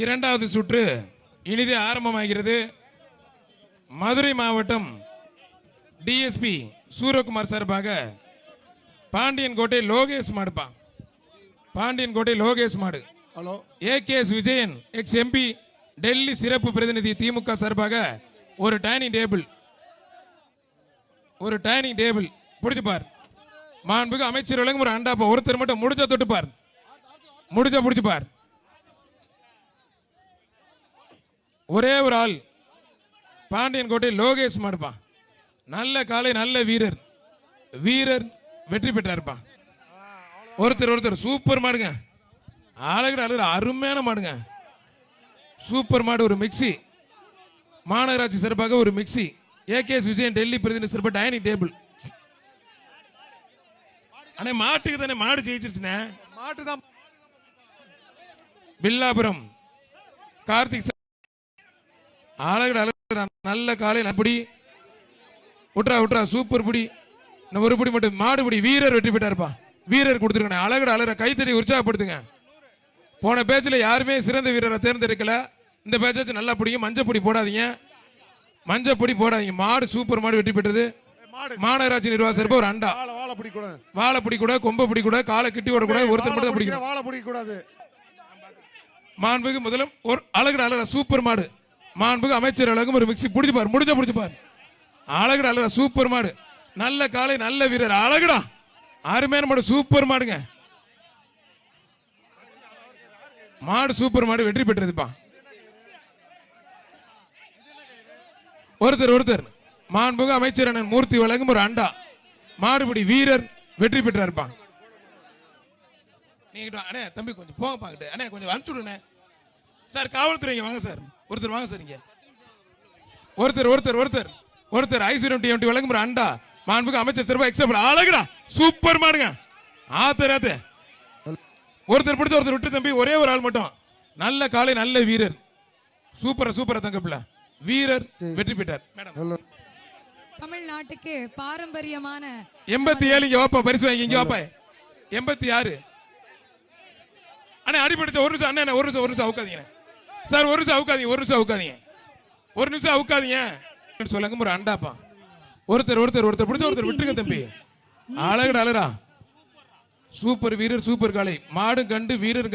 இரண்டாவது சுற்று இனிதே ஆரம்பமாகிறது. மதுரை மாவட்டம் டிஎஸ்பி சூரகுமார் சார்பாக பாண்டியன் கோட்டை லோகேஷ் மாடுப்பா. பாண்டியன் கோட்டை லோகேஷ் மாடு. Hello. AKS Vijayan ex MP Delhi சிறப்பு பிரதிநிதி திமுக சார்பாக ஒரு டைனிங் டேபிள் பிடிச்சு பார். மாண்புக்கு அமைச்சர் விளங்கும் ஒரு அண்டாப்பா. ஒருத்தர் மட்டும் முடிஞ்ச தொட்டு பார், முடிஞ்ச பிடிச்சு பார். ஒரே ஒரு ஆள் பாண்டியன் கோட்டை லோகேஷ் மாடுப்பா. நல்ல காலை, நல்ல வீரர் வெற்றி பெற்றாருப்பா. ஒருத்தர் சூப்பர் மாடுங்க. அழகு அருமையான மாடுங்க. சூப்பர் மாடு. ஒரு மிக்சி மாநகராட்சி சிறப்பாக ஒரு மிக்சி. ஏகேஎஸ் விஜயன் டெல்லி பிரதிநிதி சிறப்பாக டைனிங் டேபிள். அண்ணே மாட்டுக்கு தானே மாடு ஜெயிச்சிருச்சுண்ணே. மாட்டு தான். பில்லாபுரம் கார்த்திக் அழகு நல்ல காலை பிடி. விட்றா சூப்பர் பிடி. ஒரு பிடி மட்டும் மாடு பிடி. வீரர் வெற்றி பெற்றாருப்பா. வீரர் கொடுத்துருக்கேன். அழகு கைத்தறி உற்சாகப்படுத்துங்க. போன பேச்சில் யாருமே சிறந்த வீரரை தேர்ந்தெடுக்கல. இந்த பேச்சாச்சும் நல்லா பிடிக்கும். மஞ்சப்பொடி போடாதீங்க, மஞ்சப்பொடி போடாதீங்க. மாடு சூப்பர் மாடு வெற்றி பெற்றது. மாநகராட்சி நிர்வாக சிறப்பு ஒரு அண்டா. வாழை பிடிக்கூட, கொம்பை பிடிக்கூட, காலை கிட்டி ஓடக்கூடாது. ஒருத்தர் மட்டும் பிடிக்கணும். வாழை பிடிக்கூடாது. மாண்புக்கு முதலும் ஒரு அழகு சூப்பர் மாடு. மாண்புக்கு அமைச்சர் அழகும் ஒரு மிக்சி. பிடிச்சு பாரு, பிடிச்சு பாரு. அழகு சூப்பர் மாடு. நல்ல காலை, நல்ல வீரர். அழகுடா, அருமையான மாடு. சூப்பர் மாடுங்க. மாடு சூப்பர் மாடு வெற்றி பெற்றதுப்பா. ஒருத்தர் மாண்புக்கு அமைச்சர் அண்ணன் மூர்த்தி வழங்கும் ஒரு அண்டா. மாடுபிடி வீரர் வெற்றி பெற்றாருப்பா. நீங்க அண்ணே தம்பி கொஞ்சம் போங்க பாக்கிட்டு. அண்ணே கொஞ்சம் அனுப்பிச்சு விடுங்க சார். காவல்துறை வாங்க சார். ஒருத்தர் வாங்க சார். இங்க ஒருத்தர் ஐஸ்வர்யம் டிஎம்டி வழங்கும் ஒரு அண்டா. மாண்புக்கு அமைச்சர் சிறப்பா எக்ஸப்ட். அழகுடா சூப்பர் மாடுங்க. ஆத்தராத்து ஒருத்தர் பிடிச்ச ஒருத்தர் விட்டு தம்பி. ஒரே ஒரு ஆள் மட்டும். நல்ல காலை, நல்ல வீரர். சூப்பரா தங்கப்பிள்ள வீரர் வெற்றி பெற்றார். மேடம் தமிழ்நாட்டுக்கு பாரம்பரியமான 87 இங்க வாப்பா. பரிசு வாங்கி இங்க வாப்பா. 86 அண்ணே அடிபடுத்த. ஒரு நிமிஷம் அண்ணே, ஒரு நிமிஷம் அவுக்காதீங்க சார். ஒரு நிமிஷம் அவுக்காதீங்க. சொல்லுங்க ஒரு அண்டாப்பா. ஒருத்தர் பிடிச்ச ஒருத்தர் விட்டுருங்க தம்பி. அழகுடா சூப்பர் வீரர், சூப்பர் காலை. மாடு கண்டு, வீரர்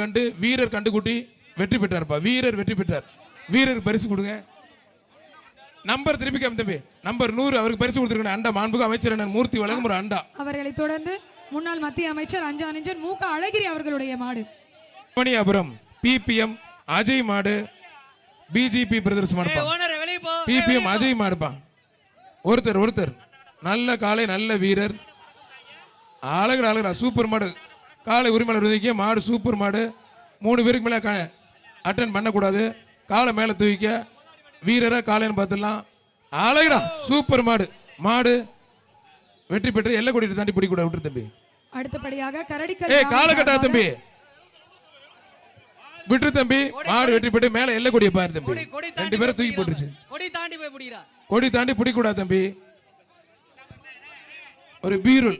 கண்டு குட்டி வெற்றி பெற்றார்ப்பா. வீரர் வெற்றி பெற்றார். வீரருக்கு பரிசு கொடுங்க. நம்பர் திருப்பி தம்பி. நம்பர் 100 அவருக்கு பரிசு கொடுத்துருக்கணும். அண்டா மாண்புக்கு அமைச்சர் அண்ணன் மூர்த்தி வழங்கும் ஒரு அண்டா. அவர்களை தொடர்ந்து முன்னாள் மத்திய அமைச்சர் அஞ்சானஞ்சன் மூக்க அழகிரி அவர்களுடைய மாடு. மணியாபுரம் பிபிஎம் அஜய் மாடு. பிஜேபி பிரதர்ஸ் மாடுப்பா. பிபிஎம் அஜய் மாடுப்பா. ஒருத்தர் நல்ல காலை, நல்ல வீரர். அழகுடா சூப்பர் மாடு. காலை உரிமையாளர் உதவிக்க மாடு. சூப்பர் மாடு. 3 பேருக்கு மேலே அட்டன் பண்ணக்கூடாது. காலை மேலே தூவிக்க. வீரரை காலைன்னு பார்த்துடலாம். அழகுடா சூப்பர் மாடு. மாடு வெற்றி பெற்று எல்லை கொடி தாண்டி பிடிக்கூட விட்டு தம்பி. அடுத்தபடியாக கரடிக்கல் காலை கட்டா தம்பி. விட்டு தம்பி. மாடு வெற்றி பெற்று மேல எல்லை கொடியை பாரு தம்பி. 2 பேரை தூக்கி போட்டுருச்சு. கொடி தாண்டி பிடிக்கூடாது தம்பி. ஒரு பீருள்.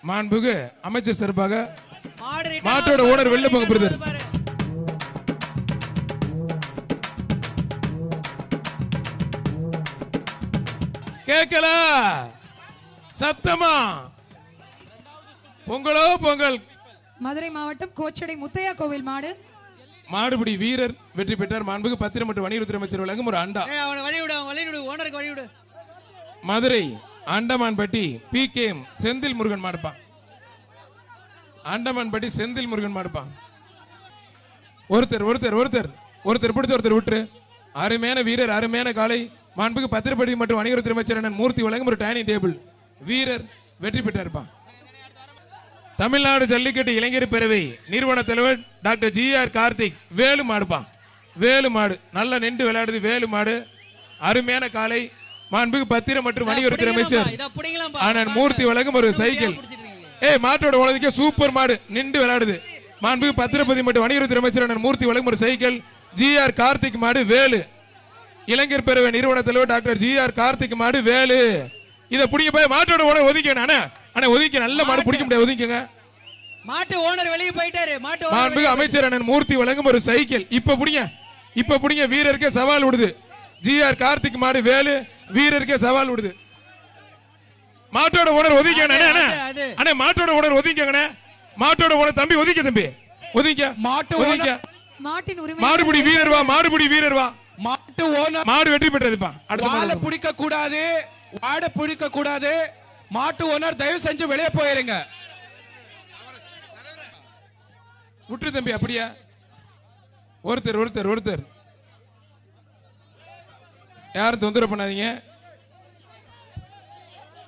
மாண்புக்கு அமைச்சர் சிறப்பாக மாட்டோட ஓனர் வெள்ள போங்க பிரதர். கேட்கல சத்தமா. பொங்கலோ பொங்கல். மதுரை மாவட்டம் கோச்சடை முத்தையா கோவில் மாடு. மாடுபிடி வீரர் வெற்றி பெற்றார். மாண்புக்கு பத்திரம் மற்றும் வணிகத்துறை அமைச்சர் வழங்கும் ஒரு அண்டா. மதுரை அண்டமான்பட்டி பிகேஎம் செந்தில் முருகன் மாடுப்பா. அண்டமான்பட்டி செந்தில் முருகன் மாடுப்பா. ஒருத்தர் பிடிச்ச ஒருத்தர் விட்டு. அருமையான வீரர், அருமையான காலை. மாண்புக்கு பத்திரப்படி மற்றும் வணிகத்துறை அமைச்சர் அண்ணன் மூர்த்தி வழங்கும் ஒரு டைனிங் டேபிள். வீரர் வெற்றி பெற்றார்ப்பா. தமிழ்நாடு ஜல்லிக்கட்டு இளைஞர் பேரவை நிறுவன தலைவர் டாக்டர் ஜிஆர் கார்த்திக் வேலு மாடுப்பா. வேலு மாடு நல்லா நின்று விளையாடுது. வேலு மாடு அருமையான காலை. மாண்புக்கு பத்திரம் மற்றும் வணிகத்துறை அமைச்சர் அண்ணன் மூர்த்தி வழங்கும் ஒரு சைக்கிள். மாட்டோட உலகத்துக்கே சூப்பர் மாடு நின்று விளையாடுது. மாண்புக்கு பத்திரப்பதி மற்றும் வணிகத்துறை அமைச்சர் அண்ணன் மூர்த்தி வழங்கும் ஒரு சைக்கிள். ஜிஆர் கார்த்திக் மாடு வேலு. இளைஞர் பேரவை நிறுவன தலைவர் டாக்டர் ஜிஆர் கார்த்திக் மாடு வேலு. இதை பிடிக்க போய் மாட்டோட உலக ஒதுக்கணும். அண்ணா ஒதுக்க நல்ல மாடு பிடிக்க முடியாது. ஒதுக்குங்க மாட்டு ஓனர் வெளியே போயிட்டாரு. மாட்டு ஓனர் மாண்புமிகு அமைச்சர் அண்ணன் மூர்த்தி வழங்கும் ஒரு சைக்கிள். இப்ப புடிங்க வீரருக்கே சவால் விடுது. ஜிஆர் கார்த்திக் மாடு வேலு வீரருக்கே சவால் விடுது. மாட்டோட ஓனர் ஒதுங்க அண்ணே, மாட்டோட ஓனர் ஒதுங்க, மாட்டோட ஓனர் தம்பி ஒதுங்க, தம்பி ஒதுங்க, மாட்டு ஒதுங்க. மாட்டின் உரிமை மாடுபிடி வீரர் வா, மாடுபிடி வீரர் வா. மாட்டு ஓனர் மாடு வெற்றி பெற்றதுப்பா. வாழை பிடிக்க கூடாது, வாடை பிடிக்க கூடாது. மாட்டு ஓனர் தயவு செஞ்சு வெளியே போயிருங்க. விட்டு தம்பி அப்படியா? ஒருத்தர் யாரும் தொந்தரவு பண்ணாதீங்க.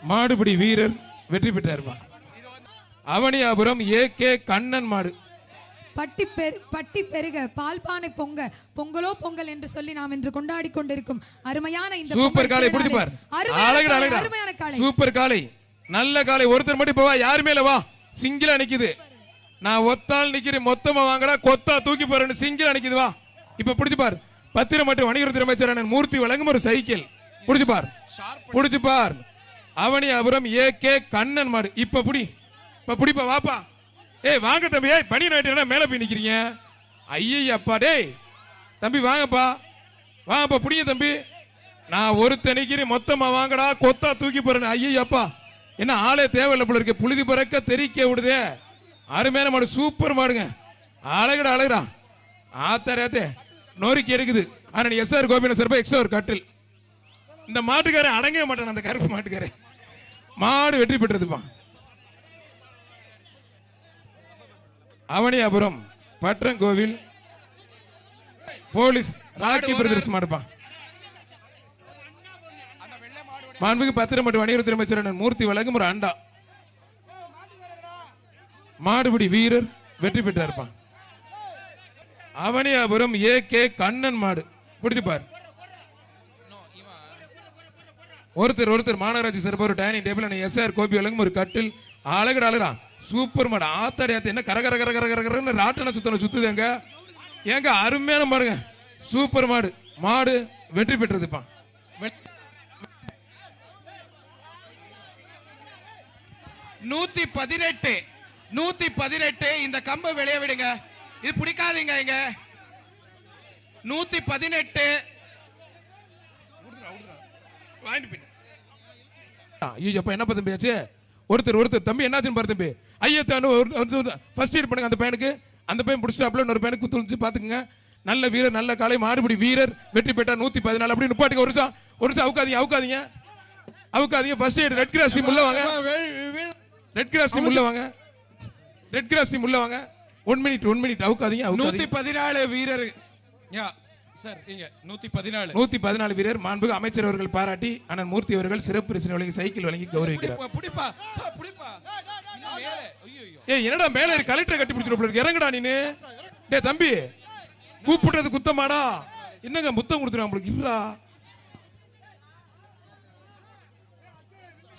மாடுபிடி வீரர் வெற்றி பெற்றாருப்பா. அவனியாபுரம் ஏ.கே. கண்ணன் மாடு. பட்டி பெருக பால்பானை பொங்க பொங்கலோ பொங்கல் என்று சொல்லி நாம் இன்று கொண்டாடி கொண்டிருக்கும் அருமையான இந்த சூப்பர் காலை பிடிச்சு பார். அருமையான காலை, சூப்பர் காலை, நல்ல காலை. ஒருத்தர் மட்டும் போவா, யாருமே இல்ல, வா. சிங்கிளா நிக்குது. நான் ஒத்தால் நிக்கிறேன், மொத்தமா வாங்கடா, கொத்தா தூக்கி போறேன்னு சிங்கிளா நிக்குது, வா. இப்ப பிடிச்சு பார். பத்திரம் மற்றும் வணிகத்துறை அமைச்சர் அண்ணன் மூர்த்தி வழங்கும் ஒரு சைக்கிள். பிடிச்சு பார். அவனியாபுரம் ஏ.கே. கண்ணன் மாடு. இப்ப புடிப்பா, வாப்பா. ஏய் வாங்க தம்பி, ஏய் பனி நாயிட்டு மேல போய் நிக்கிறீங்க. ஐயப்பா, டேய் தம்பி வாங்கப்பா, புடிங்க தம்பி. நான் ஒருத்த நிக்கிறேன், மொத்தமா வாங்கடா, கொத்தா தூக்கி போறேன். ஐயப்பா, என்ன ஆளே தேவையில்லை போல இருக்கு. புழுதி பறக்க தெறிக்க விடுதே. அருமையான மாடு, சூப்பர் மாடுங்க. அழகுடா ஆத்தரே நோரிக்கி இருக்குது. ஆனால் எஸ்ஆர் கோபிநாத் சார்பா எக்ஸ்ட்ரா ஒரு கட்டில். இந்த மாட்டுக்காரன் அடங்கவே மாட்டான், அந்த கருப்பு மாட்டுக்காரன். மாடு வெற்றி பெற்றதுப்பா. அவனியாபுரம் பற்றங்கோவில் போலீஸ் ராக்கி பிரதர்ஸ் மாடுப்பா. மாண்புமிகு பத்திரம் மற்றும் வணிகத்துறை அமைச்சர் அண்ணன் மூர்த்தி வழங்கும் ஒரு அண்டா. மாடுபிடி வீரர் வெற்றி பெற்றாருப்பா. அவனியாபுரம் ஏ.கே. கண்ணன் மாடு. பிடிச்சு பார். ஒருத்தர் மாநகராட்சி சார்பா ஒரு டைனிங் டேபிள் எஸ்ஆர் கோபி வழங்கும் ஒரு கட்டில். அழகுடா சூப்பர் மாடு. ஆத்தாடி என்ன கரகர ராட்டன சுத்துதுங்க. ஏங்க அருமையான மாடுங்க, சூப்பர் மாடு. மாடு வெற்றி பெற்றதுப்பா. 118 இந்த கம்பை வெளியே விடுங்க. இது பிடிக்காதீங்க. இங்க 118 என்ன தம்பி ஆச்சு? ஒருத்தர் தம்பி என்னாச்சுன்னு பாரு தம்பி. ஃபர்ஸ்ட் எய்ட் பண்ணுங்க அந்த பையனுக்கு. அந்த பையன் பிடிச்சிட்டாப்ல, இன்னொரு பையனுக்கு குத்து பாத்துங்க. நல்ல வீரர், நல்ல காலை, மாடுபிடி வீரர் வெற்றி பெற்றார். 114 அப்படி நிப்பாட்டுங்க. ஒரு நிமிஷம் அவுக்காதீங்க. First aid. Red cross team உள்ள வாங்க. ரெட் கிராஸ் டீம் உள்ள வாங்க. 1 மினிட் அவுக்காதீங்க. 114 வீரர் சார், இங்க 114 வீரர். மாண்புமிகு அமைச்சர் அவர்கள் பாராட்டி அண்ணன் மூர்த்தி அவர்கள் சிறப்பு பரிசு வழங்கி சைக்கிள் வழங்கி கௌரவிக்கிறார். ஏய் என்னடா மேல கலெக்டர் கட்டி பிடிச்சிட்டு இறங்குடா நீனு. டேய் தம்பி, கூப்பிடுறது குத்தமாடா? என்னங்க முத்தம் கொடுத்துறான் உங்களுக்கு. இருடா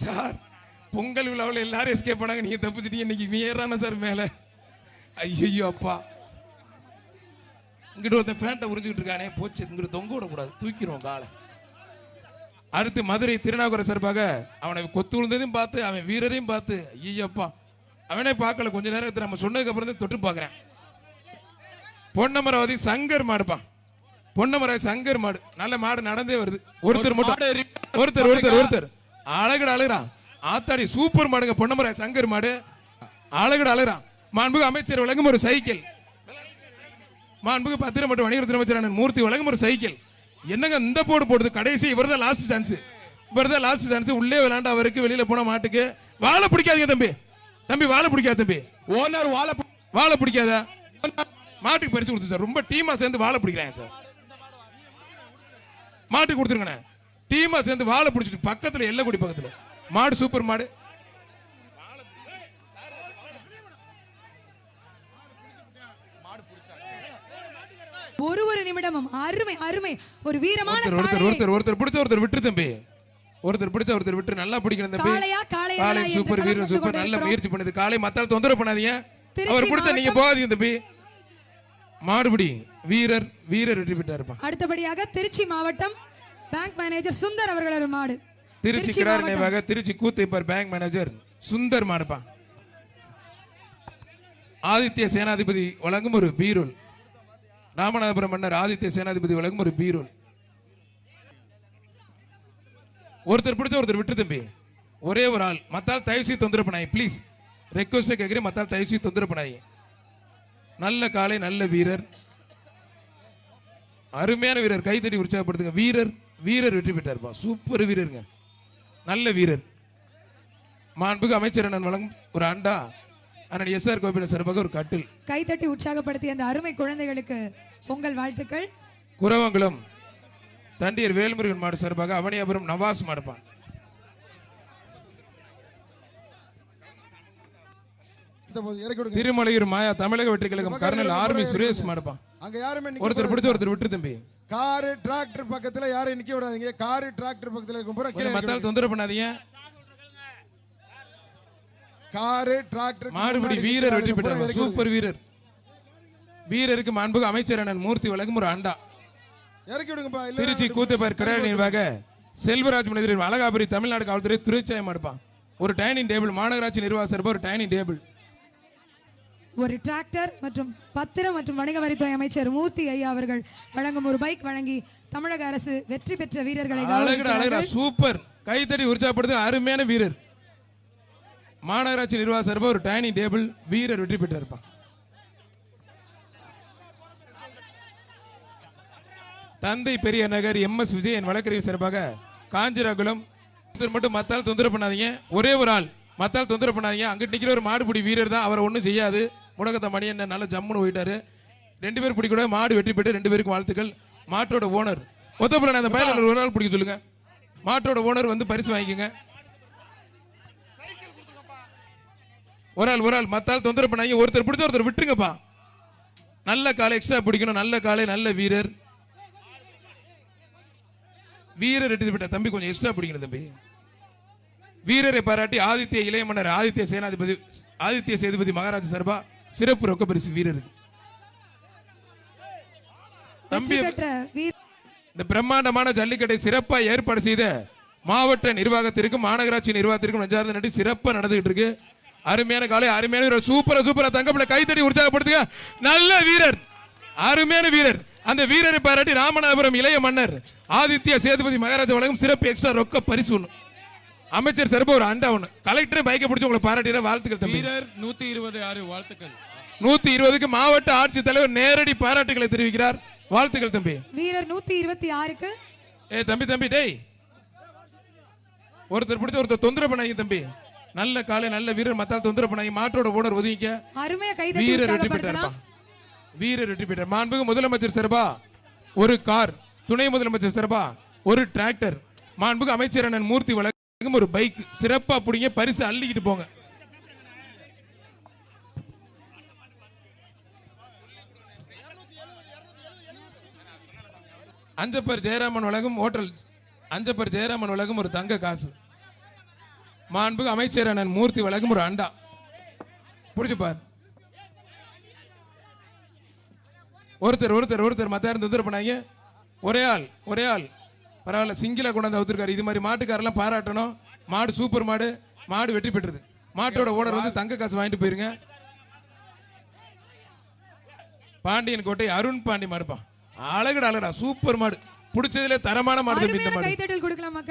சார், பொங்கல் விழாவில் எல்லாரும் எஸ்கேப் பண்ணாங்க, நீங்க தப்பிச்சிட்டீங்க. இன்னைக்கு ஏறான சார் மேல. ஐயோ அப்பா, இங்கிட்ட ஒருத்தன் பேண்ட்டை உறிஞ்சிக்கிட்டு இருக்கானே, போச்சு. இங்கிட்ட தொங்க விடக்கூடாது, தூக்கிடுவோம் காலை. அடுத்து மதுரை திருநாகூர சார்பாக அவனை கொத்து விழுந்ததையும் பார்த்து, அவன் வீரரையும் பார்த்து, ஐயப்பா அவனே பார்க்கல. கொஞ்ச நேரத்தில் நம்ம சொன்னதுக்கு அப்புறம் தான் தொட்டு பார்க்குறேன். பொன்னமராவதி சங்கர் மாடுப்பா. பொன்னமராவதி சங்கர் மாடு. நல்ல மாடு நடந்தே வருது. ஒருத்தர் அழகுடா ஆத்தாடி சூப்பர் மாடுங்க. பொன்னமராவதி சங்கர் மாடு அழகுடா. மாண்புமிகு அமைச்சர் வழங்கும் ஒரு சைக்கிள். மாண்புமிகு பத்திரம் மற்றும் வணிகத்துறை அமைச்சர் அண்ணன் மூர்த்தி வழங்கும் ஒரு சைக்கிள். என்னங்க இந்த போடுது கடைசி? இவர்தான் லாஸ்ட் சான்ஸ். உள்ளே விளையாண்டா அவருக்கு, வெளியில போன மாட்டுக்கு. வாழை பிடிக்காதீங்க தம்பி, வாழை பிடிக்காத தம்பி. ஓனர் வாழை பிடிக்காத. மாட்டுக்கு பரிசு கொடுத்து சார். ரொம்ப டீமா சேர்ந்து வாழை பிடிக்கிறாங்க சார். மாட்டுக்கு கொடுத்துருங்க. டீமா சேர்ந்து வாழை பிடிச்சிட்டு பக்கத்துல எல்லக்குடி பக்கத்துல மாடு, சூப்பர் மாடு. ஒரு நிமிடமும் அருமை ஒரு வீரமான ஒருத்தர் பிடிச்ச ஒருத்தர் விட்டு தம்பி. ஒருத்தர் விட்டு நல்லா பிடிக்கணும் தம்பி. காலை சூப்பர் வீரர், சூப்பர். நல்ல முயற்சி பண்ணுது காலை. மத்தால தொந்தரவு பண்ணாதீங்க. அவர் பிடிச்ச நீங்க போகாதீங்க தம்பி. மாடுபிடி வீரர் வெற்றி பெற்றாருப்பா. அடுத்தபடியாக திருச்சி மாவட்டம் பேங்க் மேனேஜர் சுந்தர் அவர்களோட மாடு. திருச்சி கிடார் நினைவாக திருச்சி கூத்தைப்பர் பேங்க் மேனேஜர் சுந்தர் மாடுப்பா. ஆதித்ய சேனாதிபதி வழங்கும் ஒரு பீரோல். ராமநாதபுரம் மன்னர் ஆதித்ய சேனாதிபதி வழங்கும் ஒரு பீரோல். ஒருத்தர் பிடிச்ச ஒருத்தர் விட்டு தம்பி. ஒரே ஒரு ஆள் மத்தால் தயவு செய்து தொந்தரவு பண்ணாய் ப்ளீஸ். ரெக்வஸ்ட் கேட்கிறேன், மத்தால் தயவு செய்து தொந்தரவு பண்ணாய். நல்ல காலை, நல்ல வீரர், அருமையான வீரர், கைத்தடி உற்சாகப்படுத்துங்க. வீரர் வீரர் வெற்றி பெற்றார்ப்பா, சூப்பர் வீரருங்க, நல்ல வீரர். மாண்புக்கு அமைச்சர் அண்ணன் வழங்கும் ஒரு அண்டா, அண்ணன் எஸ்ஆர் கோபின சிறப்பாக ஒரு கட்டில். கைத்தட்டி உற்சாகப்படுத்திய அந்த அருமை குழந்தைகளுக்கு பொங்கல் வாழ்த்துக்கள். குரவங்குளம் தண்டியர் வேல்முருகன் மாடு சார்பாக அவனியாபுரம் நவாஸ் மாடுப்பான். திருமலையூர் மாயா தமிழக வெற்றி கழகம் கர்னல் ஆர்மி சுரேஷ் மாடுப்பான். அங்க யாருமே ஒருத்தர் பிடிச்ச ஒருத்தர் விட்டு தம்பி. காரு டிராக்டர் பக்கத்துல யாரையும் நிக்க விடாதீங்க. காரு டிராக்டர் பக்கத்துல இருக்கும் பூரா கீழே மத்தால் தொந்தரவு பண்ணாதீங்க. காரு டிராக்டர் மாடுபிடி வீரர் வெற்றி பெற்றார், சூப்பர் வீரர். வீரருக்கு மாண்புக்கு அமைச்சர் அண்ணன் மூர்த்தி வழங்கும் ஒரு அண்டா. இறக்கி விடுங்கப்பா. இல்ல திருச்சி கூத்தப்பார் கடை நிர்வாக செல்வராஜ் மனிதரின் அழகாபுரி தமிழ்நாடு காவல்துறை துறைச்சாயம் எடுப்பான். ஒரு டைனிங் டேபிள், மாநகராட்சி நிர்வாக சார்பாக ஒரு டைனிங் டேபிள். ஒரு டிராக்டர் மற்றும் பத்திரம் மற்றும் வணிக வரித்துறை அமைச்சர் மூர்த்தி ஐயா அவர்கள் வழங்கும் ஒரு பைக் வழங்கி தமிழக அரசு வெற்றி பெற்ற வீரர்களை அழகா சூப்பர், கைத்தடி உற்சாகப்படுத்த அருமையான வீரர். மாநகராட்சி நிர்வாக சார்பாக ஒரு டைனிங் டேபிள், வீரர் வெற்றி பெற்றிருப்பான். தந்தை பெரிய நகர் MS விஜயன் வழக்கறிஞர் சார்பாக காஞ்சிராகுளம் மட்டும் மத்தால் தொந்தரவு பண்ணாதீங்க. ஒரே ஒரு ஆள் மத்தால் தொந்தரவு பண்ணாதீங்க. அங்கிட்டு நிக்கிற ஒரு மாடுபிடி வீரர் தான், அவரை ஒன்றும் செய்யாது. முடக்கத்த மணி என்ன நல்ல ஜம்முன்னு போயிட்டாரு. 2 பேர் பிடிக்கூட மாடு வெற்றி பெற்று 2 பேருக்கும் வாழ்த்துக்கள். மாட்டோட ஓனர் ஒத்தப்பல அந்த பயனில் ஒரு ஆள் பிடிக்க சொல்லுங்க. மாட்டோட ஓனர் வந்து பரிசு வாங்கிக்கோங்க. ஒரு ஆள் மத்தால் தொந்தரவு பண்ணாங்க. ஒருத்தர் பிடிச்ச ஒருத்தர் விட்டுருங்கப்பா. நல்ல காலை எக்ஸ்ட்ரா பிடிக்கணும். நல்ல காலை, நல்ல வீரர். வீரர் வெற்றி பெற்ற தம்பி கொஞ்சம் எக்ஸ்ட்ரா பிடிக்கணும் தம்பி. வீரரை பாராட்டி ஆதித்ய இளைய மன்னர் ஆதித்ய சேதுபதி மகாராஜா சார்பா சிறப்பு ரொக்க பரிசு வீரருக்கு. தம்பி இந்த பிரம்மாண்டமான ஜல்லிக்கட்டை சிறப்பா ஏற்பாடு செய்த மாவட்ட நிர்வாகத்திற்கும் மாநகராட்சி நிர்வாகத்திற்கும் நெஞ்சார்ந்த நன்றி. சிறப்பா நடந்துகிட்டு இருக்கு. அருமையான காலை, அருமையான வீரர், சூப்பரா தங்கப்பட கைத்தடி உற்சாகப்படுத்துங்க. நல்ல வீரர், அருமையான வீரர். அந்த வீரரை பாராட்டி ராமநாதபுரம் இளைய மன்னர் ஆதித்ய சேதுபதி மகாராஜா வழங்கும் சிறப்பு எக்ஸ்ட்ரா ரொக்க பரிசு ஒண்ணு. அமைச்சர் சார்பா ஒரு அண்டா ஒண்ணு. கலெக்டர் பைக்கை பிடிச்சு உங்களை பாராட்டிற வாழ்த்துக்கள் தம்பி. வீரர் 126 வாழ்த்துக்கள். 120க்கு மாவட்ட ஆட்சித்தலைவர் நேரடி பாராட்டுகளை தெரிவிக்கிறார். வாழ்த்துக்கள் தம்பி. வீரர் 126க்கு தம்பி டேய், ஒருத்தர் பிடிச்ச ஒருத்தர் தொந்தரவு பண்ணாங்க தம்பி. நல்ல காலை, நல்ல வீரர், மத்தால் தொந்தரவு பண்ணாங்க. மாட்டோட ஓனர் ஒதுங்கிக்க. அருமையா கைதட்டி வீரர் வெற்றி பெற்றார். வீரர் வெற்றி பெற்றார். மாண்புமிகு முதலமைச்சர் சார்பா ஒரு கார், துணை முதலமைச்சர் சார்பா ஒரு டிராக்டர், மாண்புமிகு அமைச்சர் அண்ணன் மூர்த்தி வழங்கும் ஒரு பைக். சிறப்பா புடிங்க, பரிசு அள்ளிக்கிட்டு போங்க. அஞ்சப்பர் ஜெயராமன் வழங்கும் ஹோட்டல், அஞ்சப்பர் ஜெயராமன் வழங்கும் ஒரு தங்க காசு. மாண்புமிகு அமைச்சர் அண்ணன் மூர்த்தி வழங்கும் ஒரு அண்டா. புடிச்சு பார். ஒருத்தர் மத்தாயிரம் தொந்தரவு பண்ணாங்க. ஒரே ஆள் பரவாயில்ல, சிங்கிளா கொண்டாந்து அவுத்திருக்காரு. இது மாதிரி மாட்டுக்காரெல்லாம் பாராட்டணும். மாடு சூப்பர் மாடு, மாடு வெற்றி பெற்றது. மாட்டோட ஓனர் வந்து தங்க காசு வாங்கிட்டு போயிருங்க. பாண்டியன் கோட்டை அருண் பாண்டி மாடுப்பா. அழகுடா சூப்பர் மாடு. பிடிச்சதுல தரமான மாடு.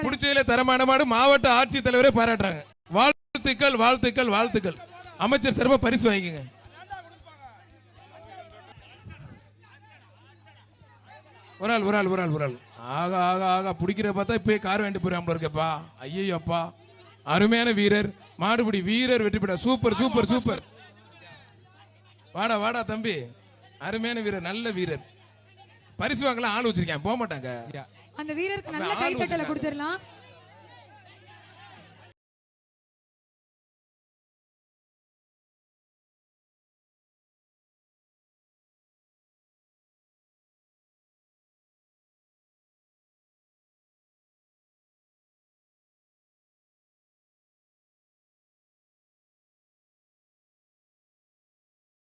பிடிச்சதுல தரமான மாடு. மாவட்ட ஆட்சித்தலைவரே பாராட்டுறாங்க. வாழ்த்துக்கள். அமைச்சர் சார்பா பரிசு வாங்கிக்கங்க. ஒரு ஆள் ஆகா பிடிக்கிற பார்த்தா இப்ப கார் வாங்கிட்டு போறாமல இருக்கப்பா. ஐயோ அப்பா, அருமையான வீரர், மாடுபிடி வீரர் வெற்றி பெற்ற. சூப்பர். வாடா தம்பி, அருமையான வீரர், நல்ல வீரர். பரிசு வாங்கலாம் ஆள் வச்சிருக்கேன், போக மாட்டாங்க. அந்த வீரருக்கு நல்ல கைத்தட்டல கொடுத்துடலாம்.